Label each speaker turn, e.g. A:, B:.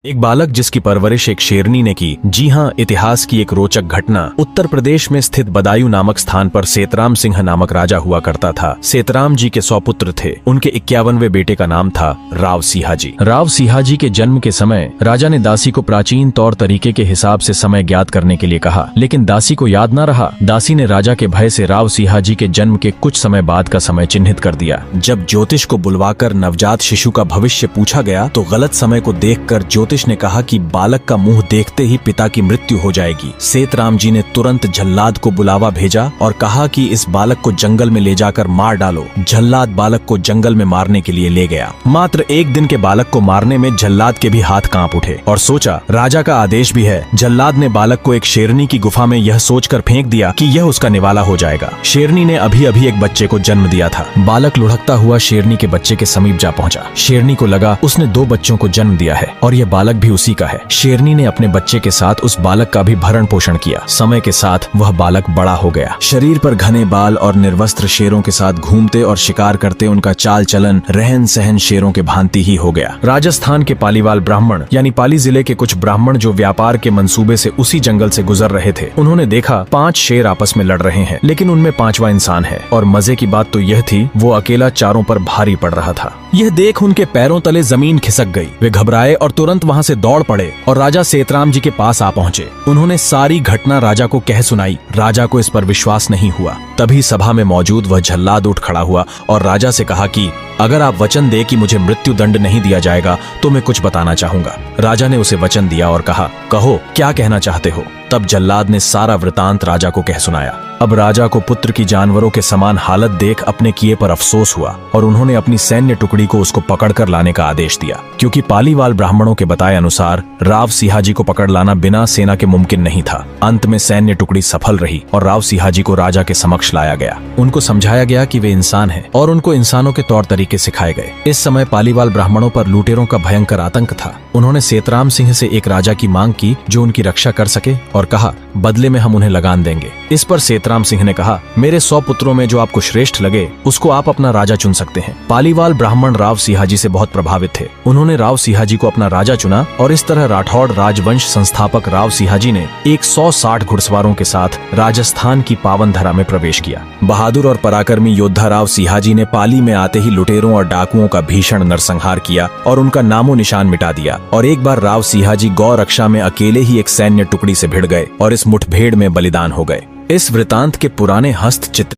A: एक बालक जिसकी परवरिश एक शेरनी ने की। जी हाँ, इतिहास की एक रोचक घटना। उत्तर प्रदेश में स्थित बदायूं नामक स्थान पर सेतराम सिंह नामक राजा हुआ करता था। सेतराम जी के 100 पुत्र थे। उनके 51वें बेटे का नाम था राव सिहाजी। राव सिहाजी के जन्म के समय राजा ने दासी को प्राचीन तौर तरीके के हिसाब से समय ज्ञात करने के लिए कहा, लेकिन दासी को याद न रहा। दासी ने राजा के भय से राव सिहाजी के जन्म के कुछ समय बाद का समय चिन्हित कर दिया। जब ज्योतिष को बुलवाकर नवजात शिशु का भविष्य पूछा गया तो गलत समय को देखकर ज्योतिष ने कहा कि बालक का मुंह देखते ही पिता की मृत्यु हो जाएगी। सेतराम जी ने तुरंत जल्लाद को बुलावा भेजा और कहा कि इस बालक को जंगल में ले जाकर मार डालो। जल्लाद बालक को जंगल में मारने के लिए ले गया। मात्र एक दिन के बालक को मारने में जल्लाद के भी हाथ कांप उठे और सोचा राजा का आदेश भी है। जल्लाद ने बालक को एक शेरनी की गुफा में यह सोचकर फेंक दिया कि यह उसका निवाला हो जाएगा। शेरनी ने अभी अभी एक बच्चे को जन्म दिया था। बालक लुढ़कता हुआ शेरनी के बच्चे के समीप जा पहुंचा। शेरनी को लगा उसने 2 बच्चों को जन्म दिया है और यह बालक भी उसी का है। शेरनी ने अपने बच्चे के साथ उस बालक का भी भरण पोषण किया। समय के साथ वह बालक बड़ा हो गया। शरीर पर घने बाल और निर्वस्त्र शेरों के साथ घूमते और शिकार करते उनका चाल चलन रहन सहन शेरों के भांति ही हो गया। राजस्थान के पालीवाल ब्राह्मण यानी पाली जिले के कुछ ब्राह्मण जो व्यापार के मंसूबे से उसी जंगल से गुजर रहे थे, उन्होंने देखा 5 शेर आपस में लड़ रहे हैं, लेकिन उनमें 5वां इंसान है। और मजे की बात तो यह थी वो अकेला चारों पर भारी पड़ रहा था। यह देख उनके पैरों तले जमीन खिसक गई। वे घबराए और तुरंत वहां से दौड़ पड़े और राजा सेतराम जी के पास आ पहुंचे। उन्होंने सारी घटना राजा को कह सुनाई। राजा को इस पर विश्वास नहीं हुआ। तभी सभा में मौजूद वह जल्लाद उठ खड़ा हुआ और राजा से कहा कि अगर आप वचन दे कि मुझे मृत्यु दंड नहीं दिया जाएगा तो मैं कुछ बताना चाहूंगा। राजा ने उसे वचन दिया और कहा, कहो क्या कहना चाहते हो। तब जल्लाद ने सारा वृतांत राजा को कह सुनाया। अब राजा को पुत्र की जानवरों के समान हालत देख अपने किए पर अफसोस हुआ और उन्होंने अपनी सैन्य टुकड़ी को उसको पकड़कर लाने का आदेश दिया, क्योंकि पालीवाल ब्राह्मणों के बताए अनुसार राव सिहाजी को पकड़ लाना बिना सेना के मुमकिन नहीं था। अंत में सैन्य टुकड़ी सफल रही और राव सिहाजी को राजा के समक्ष लाया गया। उनको समझाया गया कि वे इंसान हैं और उनको इंसानों के तौर तरीके सिखाए गए। इस समय पालीवाल ब्राह्मणों पर लुटेरों का भयंकर आतंक था। उन्होंने सेतराम सिंह से एक राजा की मांग की जो उनकी रक्षा कर सके और कहा, बदले में हम उन्हें लगान देंगे। इस पर सेतराम सिंह ने कहा, मेरे 100 पुत्रों में जो आपको श्रेष्ठ लगे उसको आप अपना राजा चुन सकते हैं। पालीवाल ब्राह्मण राव सिहाजी से बहुत प्रभावित थे। उन्होंने राव सिहाजी को अपना राजा चुना और इस तरह राठौड़ राजवंश संस्थापक राव सिहाजी ने 160 घुड़सवारों के साथ राजस्थान की पावन धरा में प्रवेश किया। बहादुर और पराक्रमी योद्धा राव सिहाजी ने पाली में आते ही लुटेरों और डाकुओं का भीषण नरसंहार किया और उनका नामो निशान मिटा दिया। और एक बार राव सिहाजी गौ रक्षा में अकेले ही एक सैन्य टुकड़ी से भिड़ गए और इस मुठभेड़ में बलिदान हो गए। इस वृतांत के पुराने हस्तचित्र